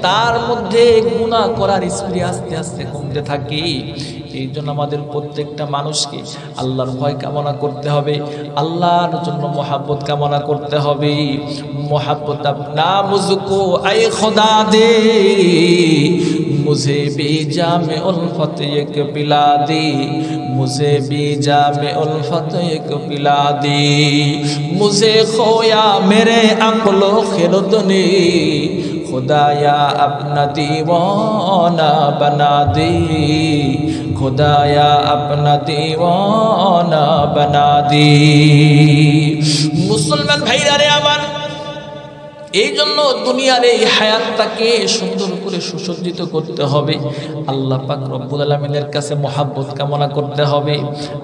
তার মধ্যে গুনাহ করার স্পৃহা আস্তে আস্তে কমতে থাকে। এই জন্য আমাদের প্রত্যেকটা মানুষকে আল্লাহর ভয় কামনা করতে হবে, আল্লাহর জন্য মোহাব্বত কামনা করতে হবে। মোহাব্বত আপনা মুঝকো আয়ে খুদা দে, मुझे भी जामे उल्फत एक पिला दी, मुझे भी जामे उल्फत एक पिला दी, मुझे खोया मेरे अक्लो खिरद ने, खुदाया अपना दीवाना बना दी, खुदाया अपना दीवाना बना दी। मुसलमान भाईरा रे आमान, এই জন্য দুনিয়ার এই হায়াতটাকে সুন্দর করে সুসজ্জিত করতে হবে। আল্লাহ পাক রব্বুল আলামিনের কাছে মহাব্বত কামনা করতে হবে।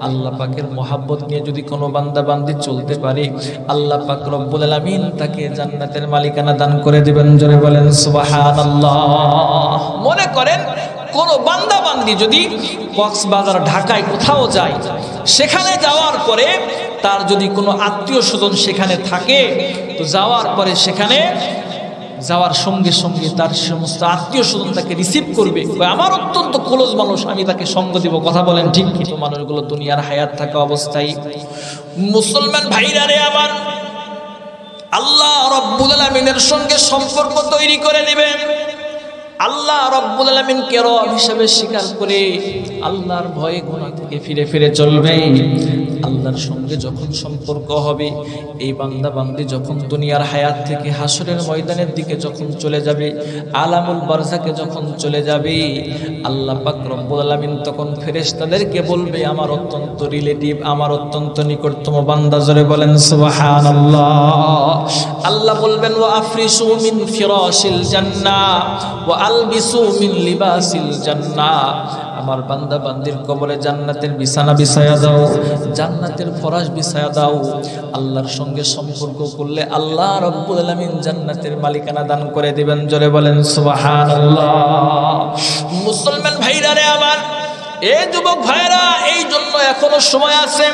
আল্লাহ পাকের মহাব্বত নিয়ে যদি কোনো বান্দা বান্দি চলতে পারে, আল্লাহ পাক রব্বুল আলামিন তাকে জান্নাতের মালিকানা দান করে দিবেন, জোরে বলেন সুবহানাল্লাহ। মনে করেন কোন বান্দা বান্দি যদি কক্সবাজার ঢাকায় কোথাও যায়, সেখানে যাওয়ার পরে তার যদি কোনো আত্মীয় স্বজন সেখানে থাকে, তো যাওয়ার পরে সেখানে যাওয়ার সঙ্গে সঙ্গে তার সমস্ত আত্মীয় স্বজন তাকে রিসিভ করবে, আমার অত্যন্ত ক্লোজ মানুষ, আমি তাকে সঙ্গ দিব। কথা বলেন ঠিক কি? তো মানুষগুলো দুনিয়ার হায়াত থাকা অবস্থায়, মুসলমান ভাইরা রে আমার, আল্লাহ রাব্বুল আলামিনের সঙ্গে সম্পর্ক তৈরি করে দিবেন। আল্লাহ রাব্বুল আলামিনকে রব হিসেবে স্বীকার করে আল্লাহর ভয়ে গুনাহ থেকে ফিরে ফিরে চলবে। আল্লাহর সঙ্গে যখন সম্পর্ক হবে, এই বান্দা বান্দি যখন দুনিয়ার হায়াত থেকে হাসরের ময়দানের দিকে যখন চলে যাবে, আলামুল বারজাকে যখন চলে যাবে, আল্লাহ পাক রব্বুল আলামিন তখন ফেরেশতাদেরকে বলবে, আমার অত্যন্ত রিলেটিভ, আমার অত্যন্ত নিকটতম বান্দা, জোরে বলেন সুবহানাল্লাহ। আল্লাহ বলবেন, ওয়া আফরিসু মিন ফিরাশিল জান্নাহ ওয়া আলবিসু মিন লিবাসিল জান্নাহ, আমার বান্দা বান্দির কবরে জান্নাতের বিছানা বিছায়া দাও, জান্নাতের ফরাশ বিছায়া দাও। আল্লাহর সঙ্গে সম্পর্ক করলে আল্লাহ রাব্বুল আলামিন জান্নাতের মালিকানা দান করে দিবেন, জোরে বলেন সুবহানাল্লাহ। মুসলমান ভাইরা রে আমার, এই যুবক ভাইরা, এই জন্য এখনো সময় আছে,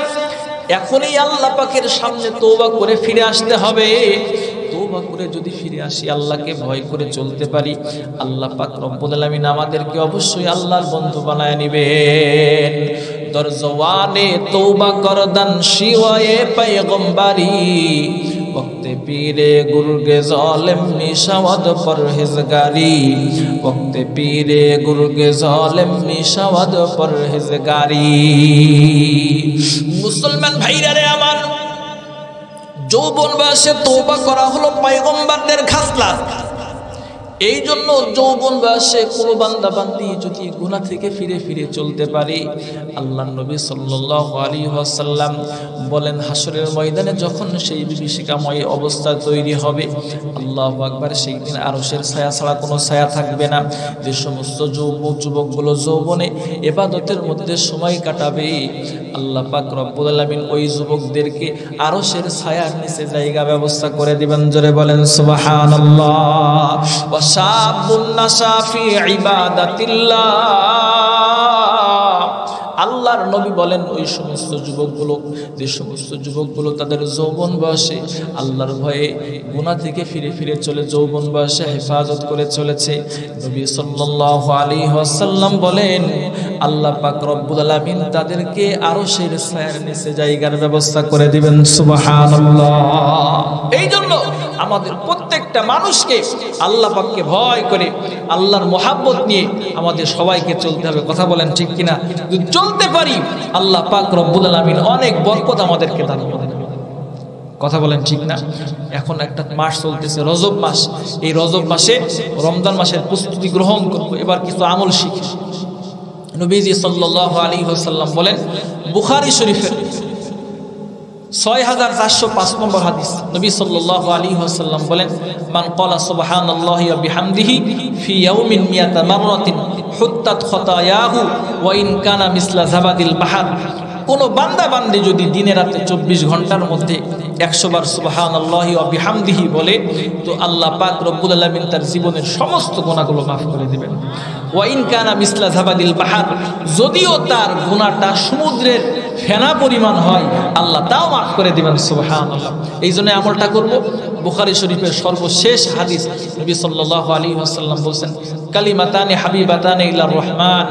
এখনই আল্লাহ পাকের সামনে তওবা করে ফিরে আসতে হবে। তওবা করে যদি ফিরে আসি, আল্লাহকে ভয় করে চলতে পারি, আল্লাহ পাক রব্বুল আলামিন আমাদেরকে অবশ্যই আল্লাহর বন্ধু বানায় নেবেন। দর জওয়ানে তওবা করদান শিওয়ে পয়গম্বরি, वक्ते पीरे गुर्गे जालिम निशावद परहेजगारी, वक्ते पीरे गुर्गे जालिम निशावद परहेजगारी। मुसलमान भाईरा रे आमान, যৌবন বয়সে তওবা করা হলো পয়গম্বরদের খাসলাত। এই জন্য যৌবন বয়সে কোনো বান্দা বান্দি যদি গুনাহ থেকে ফিরে ফিরে চলতে পারে, আল্লাহর নবী সাল্লাল্লাহু আলাইহি ওয়াসাল্লাম বলেন, হাসরের ময়দানে যখন সেই বিভীষিকাময় অবস্থা তৈরি হবে, আল্লাহু আকবার, সেই দিন আরশের ছায়া ছাড়া কোনো ছায়া থাকবে না। যে সমস্ত যুবকগুলো যৌবনে ইবাদতের মধ্যে সময় কাটাবে, আল্লাহ পাক রব্বুল আলামিন ওই যুবকদেরকে আরশের ছায়ার নিচে জায়গা ব্যবস্থা করে দিবেন, জোরে বলেন সুবহানাল্লাহ। শাবুন নাশা ফি ইবাদাতিল্লাহ, আল্লাহর নবী বলেন, ওই সমস্ত যুবকগুলো, যে সমস্ত যুবকগুলো তাদের যৌবন বয়সে আল্লাহর ভয়ে গুনাহ থেকে ফিরে ফিরে চলে, যৌবন বয়সে হেফাজত করে চলেছে, নবী সাল্লাল্লাহু আলাইহি ওয়াসাল্লাম বলেন, আল্লাহ পাক রব্বুল আলামিন তাদেরকে আরশের ছায়ার নিচে জায়গার ব্যবস্থা করে দিবেন, সুবহানাল্লাহ। এই জন্য আমাদের প্রত্যেক প্রত্যেকটা মানুষকে আল্লাহ পাককে ভয় করে আল্লাহর মহাব্বত নিয়ে আমাদের সবাইকে চলতে হবে। কথা বলেন ঠিক কিনা? যদি চলতে পারি আল্লাহ পাক রব্বুল আলামিন অনেক বরকত আমাদেরকে দান করবেন। কথা বলেন ঠিক না? এখন একটা মাস চলতেছে, রজব মাস। এই রজব মাসে রমজান মাসের প্রস্তুতি গ্রহণ করব, এবার কিছু আমল শিখি। নবীজি সাল্লাল্লাহু আলাইহি ওয়াসাল্লাম বলেন, বুখারী শরীফের 6405 নম্বর হাদিস, নবী সাল্লাল্লাহু আলাইহি ওয়াসাল্লাম বলেন, মান ক্বালা সুবহানাল্লাহি ওয়া বিহামদিহি ফি ইয়াউমিন মিয়াতা মাররাতিন হুত্তাত খাতায়াহু ওয়া ইন কানা মিসলা যাবাদিল বাহর। কোন বান্দা বান্দি যদি দিনে রাতে 24 ঘন্টার মধ্যে 100 বার সুবহানাল্লাহি ওয়া বিহামদিহি বলে, তো আল্লাহ পাক রব্বুল আলামিন তার জীবনের সমস্ত গুনাহগুলো মাফ করে দিবেন। ওয়া ইন কানা মিসলা যাবাদিল বাহর, যদিও তার গুনাহটা সমুদ্রের ফেনা পরিমাণ হয়, আল্লাহ তাও মাফ করে দিবেন। সুবহানাল্লাহ। এই জন্য আমলটা করব। বুখারী শরীফের সর্বশেষ হাদিস, নবী সাল্লাল্লাহু আলাইহি ওয়াসাল্লাম বলেন, কালিমাতানি হাবিবাতানি ইলার রহমান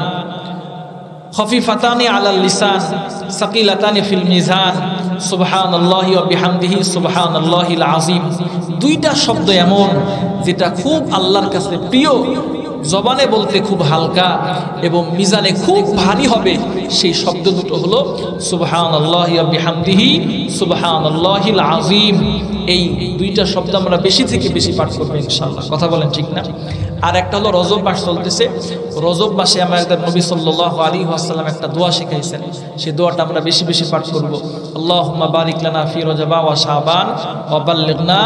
খফিফাতানি আলাল লিসান সাকিলাতানি ফিল মিজান সুবহানাল্লাহি ওয়া বিহামদিহি সুবহানাল্লাহিল আযীম। দুইটা শব্দ এমন যেটা খুব আল্লাহর কাছে প্রিয়, জবানে বলতে খুব হালকা এবং মিজানে খুব ভারী হবে। সেই শব্দ দুটো হলো সুবহানাল্লাহি ওয়া বিহামদিহি সুবহানাল্লাহিল আযীম। এই দুইটা শব্দ আমরা বেশি থেকে বেশি পাঠ করব ইনশাআল্লাহ। কথা বলেন ঠিক না? আর একটা হলো রজব মাস চলতেছে। রজব মাসে আমাদের নবী সাল্লাল্লাহু আলাইহি ওয়াসাল্লাম একটা দোয়া শিখাইছেন, সেই দোয়াটা আমরা বেশি বেশি পাঠ করব। আল্লাহুম্মা বারিক লানা ফি রজব ওয়া শাবান ওয়া বাল্লিগনা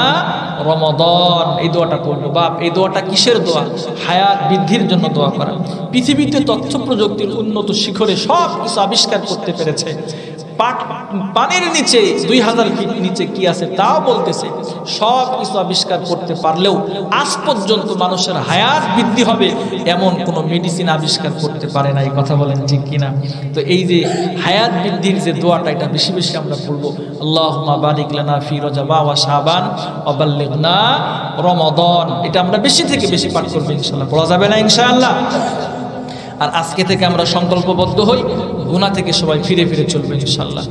রমাদান। এই দোয়াটা পড়ব। বাপ, এই দোয়াটা কিসের দোয়া? হায়াত বৃদ্ধির জন্য দোয়া করা। পৃথিবীতে তথ্য প্রযুক্তির উন্নত শিখরে সব কিছু আবিষ্কার করতে পেরেছে। পানির নিচে 2000 ফিট নিচে কি আছে তাও বলতেছে। সব কিছু আবিষ্কার করতে পারলেও আজ পর্যন্ত মানুষের হায়াত বৃদ্ধি হবে এমন কোনো মেডিসিন আবিষ্কার করতে পারে না। এই কথা বলেন ঠিক কিনা? তো এই যে হায়াত বৃদ্ধির যে দোয়াটা, এটা বেশি বেশি আমরা পড়বো। আল্লাহুম্মা বারিক লানা ফি রজব ওয়া শাবান ওয়া বাল্লিগনা রমাদান। এটা আমরা বেশি থেকে বেশি পাঠ করব ইনশাআল্লাহ। পড়া যাবে না ইনশাআল্লাহ? আর আজকে থেকে আমরা সংকল্পবদ্ধ হই, গুনাহ থেকে সবাই ফিরে ফিরে চলবে ইনশাআল্লাহ।